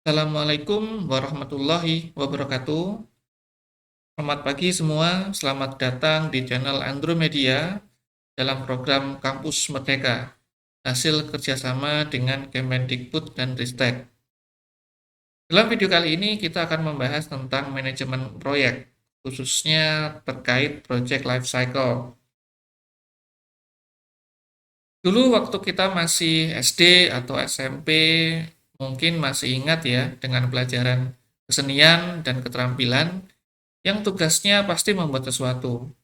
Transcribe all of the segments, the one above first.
Assalamualaikum warahmatullahi wabarakatuh. Selamat pagi semua, selamat datang di channel Andromedia dalam program Kampus Merdeka, hasil kerjasama dengan Kemendikbud dan Ristek. Dalam video kali ini kita akan membahas tentang manajemen proyek, khususnya terkait project life cycle. Dulu waktu kita masih SD atau SMP, mungkin masih ingat ya dengan pelajaran kesenian dan keterampilan yang tugasnya pasti membuat sesuatu.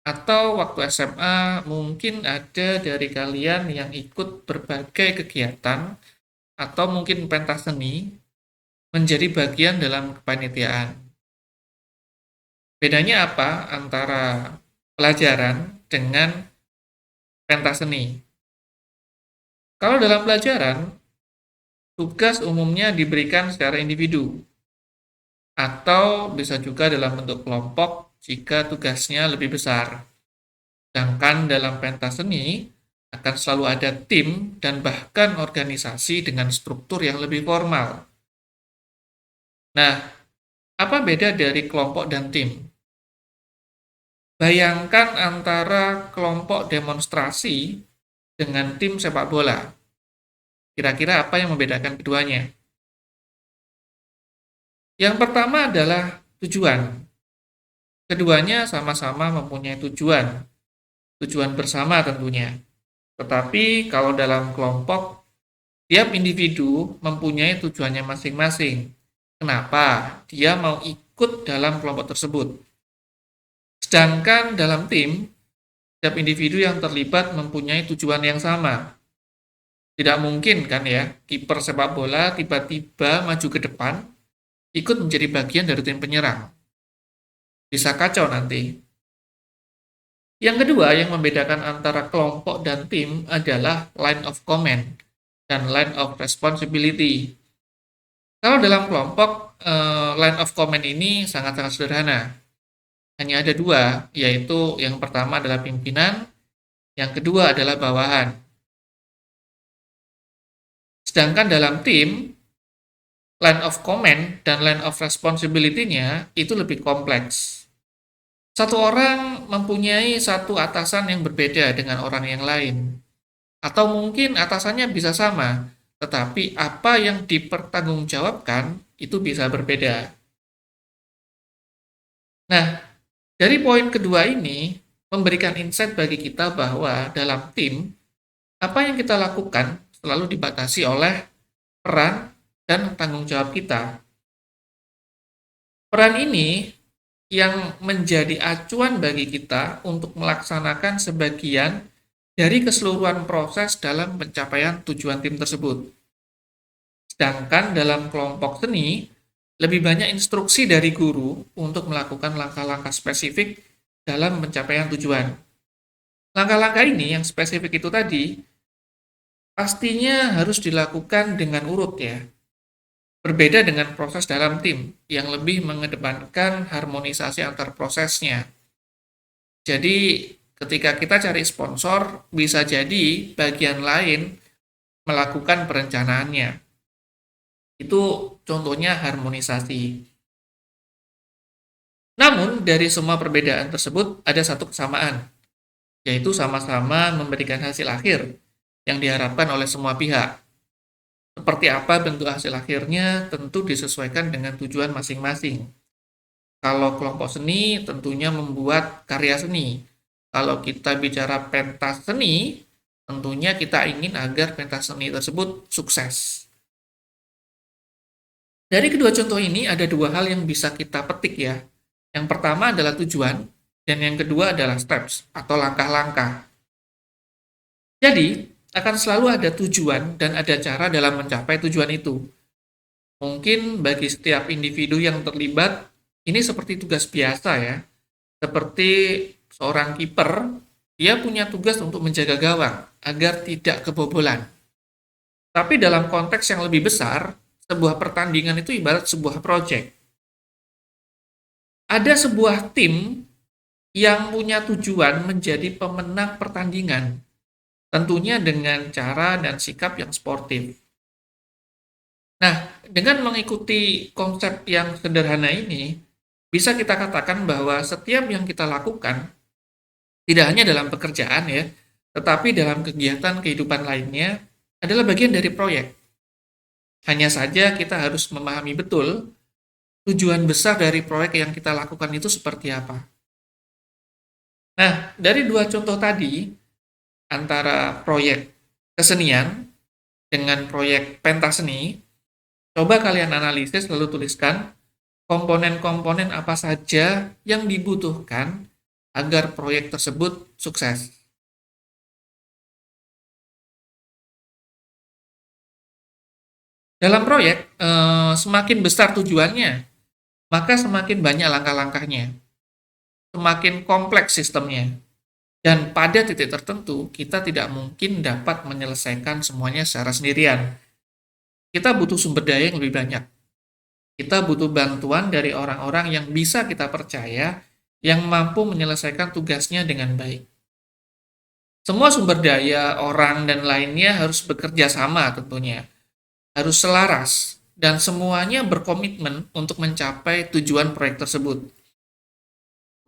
Atau waktu SMA mungkin ada dari kalian yang ikut berbagai kegiatan atau mungkin pentas seni menjadi bagian dalam kepanitiaan. Bedanya apa antara pelajaran dengan pentas seni? Kalau dalam pelajaran, tugas umumnya diberikan secara individu atau bisa juga dalam bentuk kelompok jika tugasnya lebih besar. Sedangkan dalam pentas seni akan selalu ada tim dan bahkan organisasi dengan struktur yang lebih formal. Nah, apa beda dari kelompok dan tim? Bayangkan antara kelompok demonstrasi dengan tim sepak bola. Kira-kira apa yang membedakan keduanya? Yang pertama adalah tujuan. Keduanya sama-sama mempunyai tujuan bersama tentunya. Tetapi kalau dalam kelompok, tiap individu mempunyai tujuannya masing-masing. Kenapa? Dia mau ikut dalam kelompok tersebut. Sedangkan dalam tim, tiap individu yang terlibat mempunyai tujuan yang sama. Tidak mungkin kan ya, kiper sepak bola tiba-tiba maju ke depan, ikut menjadi bagian dari tim penyerang. Bisa kacau nanti. Yang kedua yang membedakan antara kelompok dan tim adalah line of command dan line of responsibility. Kalau dalam kelompok, line of command ini sangat-sangat sederhana. Hanya ada dua, yaitu yang pertama adalah pimpinan, yang kedua adalah bawahan. Sedangkan dalam tim, line of command dan line of responsibility-nya itu lebih kompleks. Satu orang mempunyai satu atasan yang berbeda dengan orang yang lain. Atau mungkin atasannya bisa sama, tetapi apa yang dipertanggungjawabkan itu bisa berbeda. Nah, dari poin kedua ini memberikan insight bagi kita bahwa dalam tim, apa yang kita lakukan selalu dibatasi oleh peran dan tanggung jawab kita. Peran ini yang menjadi acuan bagi kita untuk melaksanakan sebagian dari keseluruhan proses dalam pencapaian tujuan tim tersebut. Sedangkan dalam kelompok seni, lebih banyak instruksi dari guru untuk melakukan langkah-langkah spesifik dalam pencapaian tujuan. Langkah-langkah ini yang spesifik itu tadi, pastinya harus dilakukan dengan urut ya. Berbeda dengan proses dalam tim yang lebih mengedepankan harmonisasi antar prosesnya. Jadi ketika kita cari sponsor, bisa jadi bagian lain melakukan perencanaannya. Itu contohnya harmonisasi. Namun dari semua perbedaan tersebut ada satu kesamaan, yaitu sama-sama memberikan hasil akhir yang diharapkan oleh semua pihak. Seperti apa bentuk hasil akhirnya tentu disesuaikan dengan tujuan masing-masing. Kalau kelompok seni tentunya membuat karya seni. Kalau kita bicara pentas seni, tentunya kita ingin agar pentas seni tersebut sukses. Dari kedua contoh ini ada dua hal yang bisa kita petik ya. Yang pertama adalah tujuan, dan yang kedua adalah steps atau langkah-langkah. Jadi, akan selalu ada tujuan dan ada cara dalam mencapai tujuan itu. Mungkin bagi setiap individu yang terlibat, ini seperti tugas biasa ya. Seperti seorang kiper, dia punya tugas untuk menjaga gawang agar tidak kebobolan. Tapi dalam konteks yang lebih besar, sebuah pertandingan itu ibarat sebuah proyek. Ada sebuah tim yang punya tujuan menjadi pemenang pertandingan, tentunya dengan cara dan sikap yang sportif. Nah, dengan mengikuti konsep yang sederhana ini, bisa kita katakan bahwa setiap yang kita lakukan, tidak hanya dalam pekerjaan ya, tetapi dalam kegiatan kehidupan lainnya adalah bagian dari proyek. Hanya saja kita harus memahami betul tujuan besar dari proyek yang kita lakukan itu seperti apa. Nah, dari dua contoh tadi, antara proyek kesenian dengan proyek pentas seni, coba kalian analisis lalu tuliskan komponen-komponen apa saja yang dibutuhkan agar proyek tersebut sukses. Dalam proyek, semakin besar tujuannya, maka semakin banyak langkah-langkahnya, semakin kompleks sistemnya. Dan pada titik tertentu, kita tidak mungkin dapat menyelesaikan semuanya secara sendirian. Kita butuh sumber daya yang lebih banyak. Kita butuh bantuan dari orang-orang yang bisa kita percaya, yang mampu menyelesaikan tugasnya dengan baik. Semua sumber daya, orang, dan lainnya harus bekerja sama tentunya. Harus selaras, dan semuanya berkomitmen untuk mencapai tujuan proyek tersebut.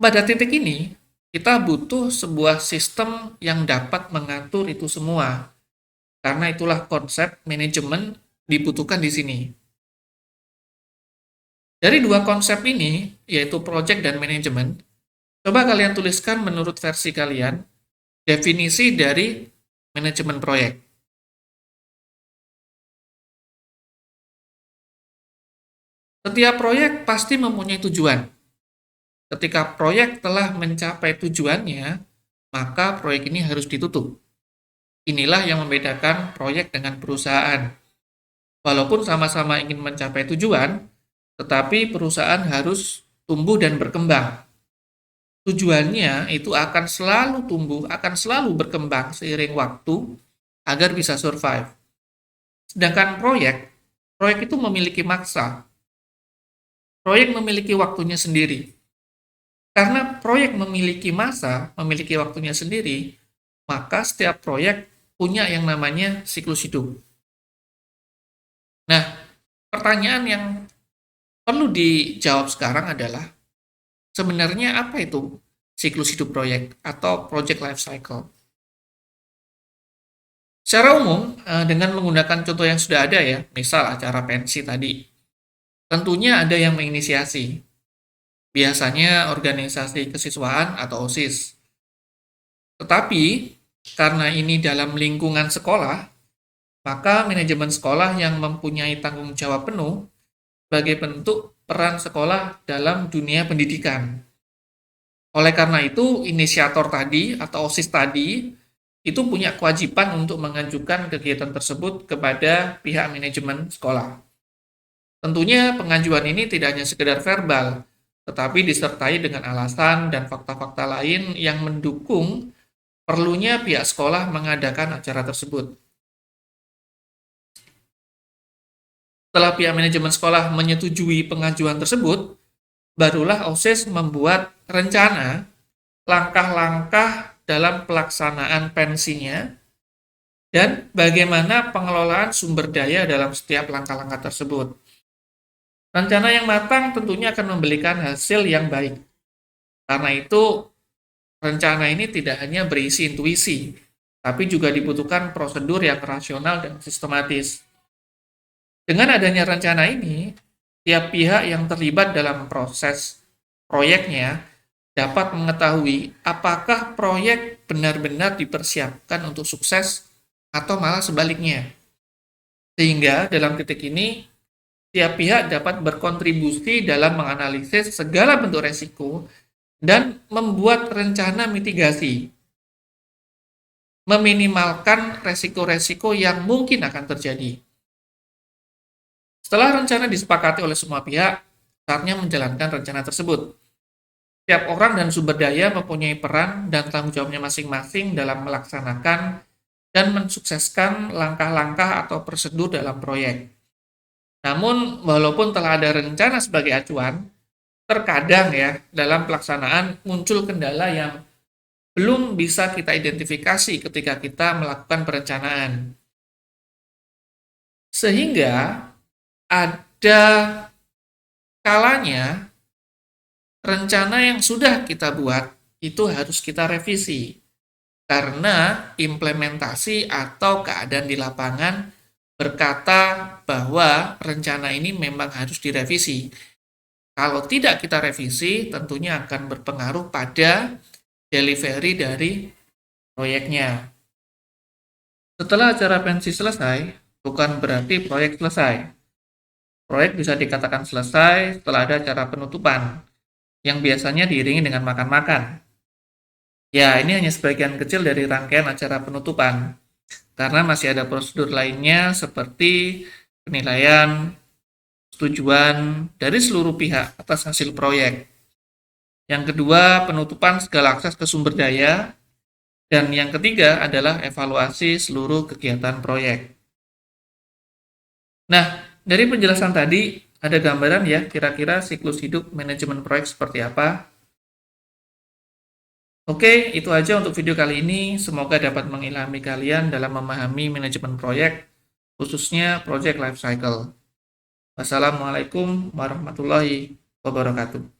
Pada titik ini, kita butuh sebuah sistem yang dapat mengatur itu semua. Karena itulah konsep manajemen dibutuhkan di sini. Dari dua konsep ini, yaitu project dan manajemen, coba kalian tuliskan menurut versi kalian definisi dari manajemen proyek. Setiap proyek pasti mempunyai tujuan. Ketika proyek telah mencapai tujuannya, maka proyek ini harus ditutup. Inilah yang membedakan proyek dengan perusahaan. Walaupun sama-sama ingin mencapai tujuan, tetapi perusahaan harus tumbuh dan berkembang. Tujuannya itu akan selalu tumbuh, akan selalu berkembang seiring waktu agar bisa survive. Sedangkan proyek itu memiliki masa. Proyek memiliki waktunya sendiri. Karena proyek memiliki masa, memiliki waktunya sendiri, maka setiap proyek punya yang namanya siklus hidup. Nah, pertanyaan yang perlu dijawab sekarang adalah, sebenarnya apa itu siklus hidup proyek atau project life cycle? Secara umum, dengan menggunakan contoh yang sudah ada ya, misal acara pensi tadi, tentunya ada yang menginisiasi, biasanya organisasi kesiswaan atau OSIS. Tetapi, karena ini dalam lingkungan sekolah, maka manajemen sekolah yang mempunyai tanggung jawab penuh sebagai bentuk peran sekolah dalam dunia pendidikan. Oleh karena itu, inisiator tadi atau OSIS tadi itu punya kewajiban untuk mengajukan kegiatan tersebut kepada pihak manajemen sekolah. Tentunya pengajuan ini tidak hanya sekedar verbal, tetapi disertai dengan alasan dan fakta-fakta lain yang mendukung perlunya pihak sekolah mengadakan acara tersebut. Setelah pihak manajemen sekolah menyetujui pengajuan tersebut, barulah OSIS membuat rencana langkah-langkah dalam pelaksanaan pensinya dan bagaimana pengelolaan sumber daya dalam setiap langkah-langkah tersebut. Rencana yang matang tentunya akan memberikan hasil yang baik. Karena itu, rencana ini tidak hanya berisi intuisi, tapi juga dibutuhkan prosedur yang rasional dan sistematis. Dengan adanya rencana ini, tiap pihak yang terlibat dalam proses proyeknya dapat mengetahui apakah proyek benar-benar dipersiapkan untuk sukses atau malah sebaliknya. Sehingga dalam titik ini, tiap pihak dapat berkontribusi dalam menganalisis segala bentuk resiko dan membuat rencana mitigasi, meminimalkan resiko-resiko yang mungkin akan terjadi. Setelah rencana disepakati oleh semua pihak, saatnya menjalankan rencana tersebut. Setiap orang dan sumber daya mempunyai peran dan tanggung jawabnya masing-masing dalam melaksanakan dan mensukseskan langkah-langkah atau prosedur dalam proyek. Namun, walaupun telah ada rencana sebagai acuan, terkadang ya, dalam pelaksanaan muncul kendala yang belum bisa kita identifikasi ketika kita melakukan perencanaan. Sehingga, ada kalanya rencana yang sudah kita buat itu harus kita revisi karena implementasi atau keadaan di lapangan berkata bahwa rencana ini memang harus direvisi. Kalau tidak kita revisi, tentunya akan berpengaruh pada delivery dari proyeknya. Setelah acara pensi selesai, bukan berarti proyek selesai. Proyek bisa dikatakan selesai setelah ada acara penutupan, yang biasanya diiringi dengan makan-makan. Ya, ini hanya sebagian kecil dari rangkaian acara penutupan, karena masih ada prosedur lainnya seperti penilaian, tujuan dari seluruh pihak atas hasil proyek. Yang kedua, penutupan segala akses ke sumber daya. Dan yang ketiga adalah evaluasi seluruh kegiatan proyek. Nah, dari penjelasan tadi, ada gambaran ya kira-kira siklus hidup manajemen proyek seperti apa. Oke, itu aja untuk video kali ini. Semoga dapat mengilhami kalian dalam memahami manajemen proyek, khususnya project life cycle. Wassalamualaikum warahmatullahi wabarakatuh.